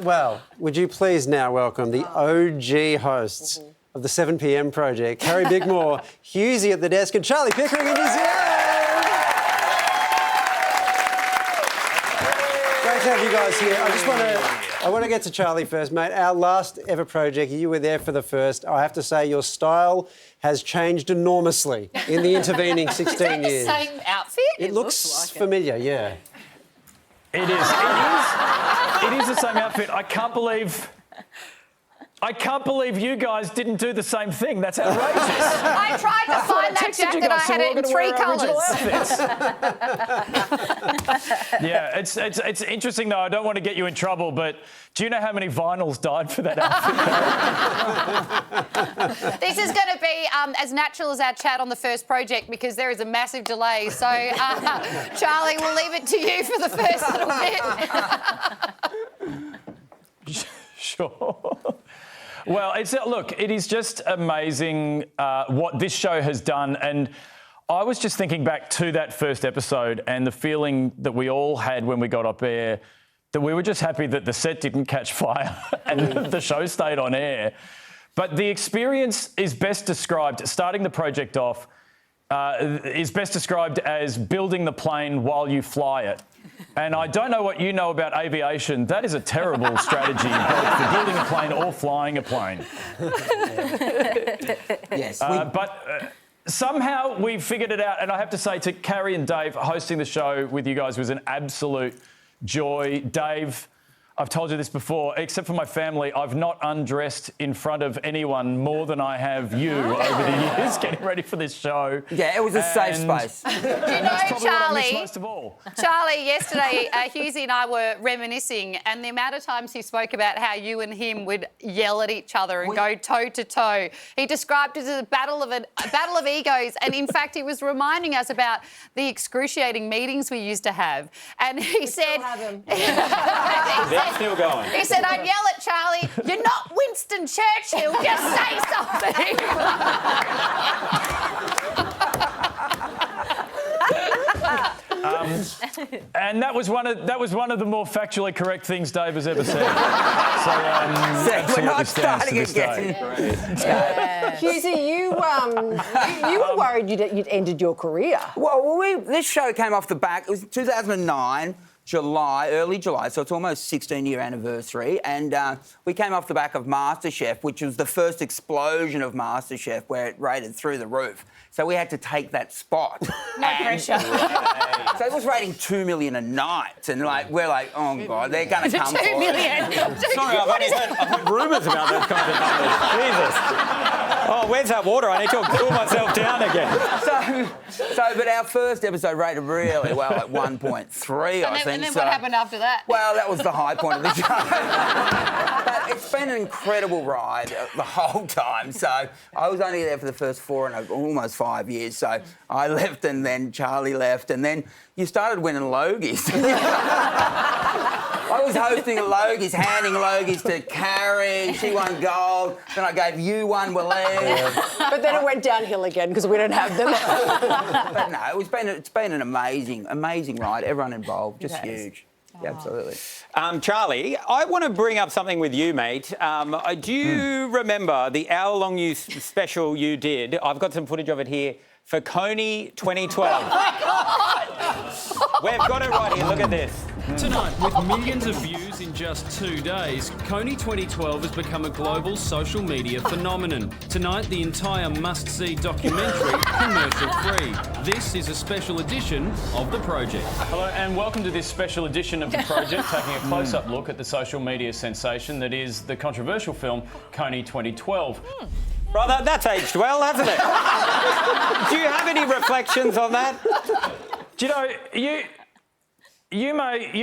Well, would you please now welcome the OG hosts of the 7 p.m. project, Carrie Bickmore, Hughesy at the desk, and Charlie Pickering in New Zealand. Great to have you guys here. I want to get to Charlie first, mate. Our last ever project, you were there for the first. I have to say your style has changed enormously in the intervening 16 years. The same outfit? It looks like familiar, yeah. It is. It is the same outfit. I can't believe you guys didn't do the same thing. That's outrageous. I tried to find that jacket. I had it in 3 colours. Yeah, it's interesting though. I don't want to get you in trouble, but do you know how many vinyls died for that outfit? This is going to be as natural as our chat on the first project because there is a massive delay. So, Charlie, we'll leave it to you for the first little bit. Sure. Well, it is just amazing what this show has done. And I was just thinking back to that first episode and the feeling that we all had when we got up air, that we were just happy that the set didn't catch fire and the show stayed on air. But the experience is best described, starting the project off, is best described as building the plane while you fly it. And I don't know what you know about aviation. That is a terrible strategy, both for building a plane or flying a plane. Yes. But somehow we figured it out. And I have to say to Carrie and Dave, hosting the show with you guys was an absolute joy. Dave, I've told you this before, except for my family, I've not undressed in front of anyone more than I have you over the years getting ready for this show. Yeah, it was a safe space. Do you know, Charlie? Most of all. Charlie, yesterday, Hughesy and I were reminiscing, and the amount of times he spoke about how you and him would yell at each other and go toe to toe. He described it as a battle of egos, and in fact, he was reminding us about the excruciating meetings we used to have. And he said, They're still going. He said, I'd yell at Charlie, "You're not Winston Churchill, just say something." And that was one of the more factually correct things Dave has ever said. So We're not starting again. Hughesy, you were worried you'd ended your career. Well, this show came off the back. It was 2009. Early July, so it's almost 16-year anniversary, and we came off the back of MasterChef, which was the first explosion of MasterChef where it rated through the roof. So we had to take that spot. No pressure. So it was rating 2 million a night, and we're like, oh God, they're going to come for 2 million. Sorry, I've heard rumours about those kind of numbers. Jesus. Oh, where's that water? I need to cool myself down again. But our first episode rated really well at 1.3, I think. And then what happened after that? Well, that was the high point of the show. But it's been an incredible ride the whole time. So I was only there for the first 4 and almost 5 years. So I left and then Charlie left and then you started winning Logies. I was hosting a Logies, handing Logies to Carrie. She won gold. Then I gave you one, Waleed. But then it went downhill again because we didn't have them. But no, it's been an amazing ride. Everyone involved, just huge. Yeah, absolutely. Charlie, I want to bring up something with you, mate. Do you remember the hour-long special you did? I've got some footage of it here for Coney 2012. Oh my God! We've got it right here. Look at this. Tonight, with millions of views in just 2 days, Coney 2012 has become a global social media phenomenon. Tonight, the entire must-see documentary, commercial-free. This is a special edition of The Project. Hello and welcome to this special edition of The Project, taking a close-up look at the social media sensation that is the controversial film Coney 2012. Brother, that's aged well, hasn't it? Do you have any reflections on that? Do you know, you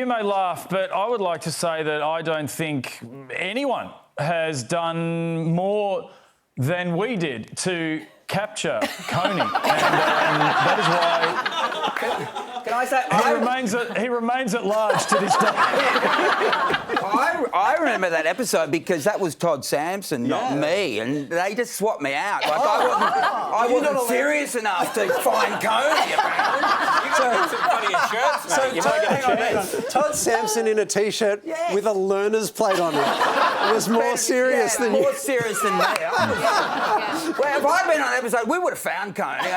may laugh, but I would like to say that I don't think anyone has done more than we did to capture Coney, and that is why Can I say he remains at large to this day. I remember that episode because that was Todd Sampson, not me, and they just swapped me out. Like I wasn't serious enough to find Coney. Some funnier shirts, mate. You might get a chance. Todd Sampson in a T-shirt with a learner's plate on it. It was more serious than you. More serious than me. Well, if I'd been on an episode, we would have found Coney.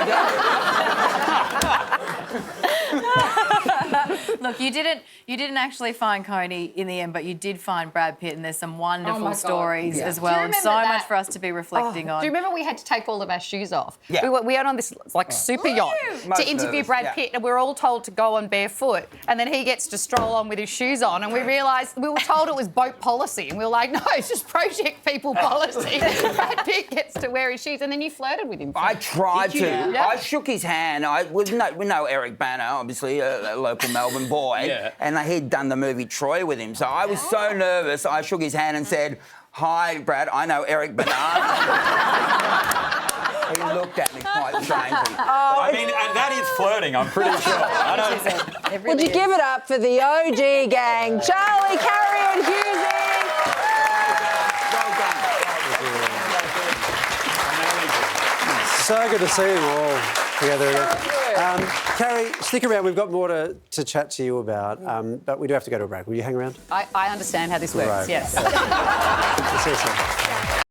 Look, you didn't actually find Coney in the end, but you did find Brad Pitt, and there's some wonderful stories as well, and so much for us to be reflecting on. Do you remember we had to take all of our shoes off? Yeah. We went on this super yacht to interview Brad Pitt, and we were all told to go on barefoot, and then he gets to stroll on with his shoes on, and we realised we were told it was boat policy, and we were like, no, it's just project people policy. Brad Pitt gets to wear his shoes, and then you flirted with him. I tried to. Yeah. I shook his hand. We know Eric Banner, obviously a local Melbourne boy, and he'd done the movie Troy with him. So I was so nervous. I shook his hand and said, "Hi, Brad. I know Eric Banner." He looked at me quite strangely. I mean, and that is flirting, I'm pretty sure. I don't... Would you give it up for the OG gang, Charlie, Carrie and Hughesy? So good to see them all together again. Carrie, stick around. We've got more to chat to you about, but we do have to go to a break. Will you hang around? I understand how this works, Right. yes. See you soon.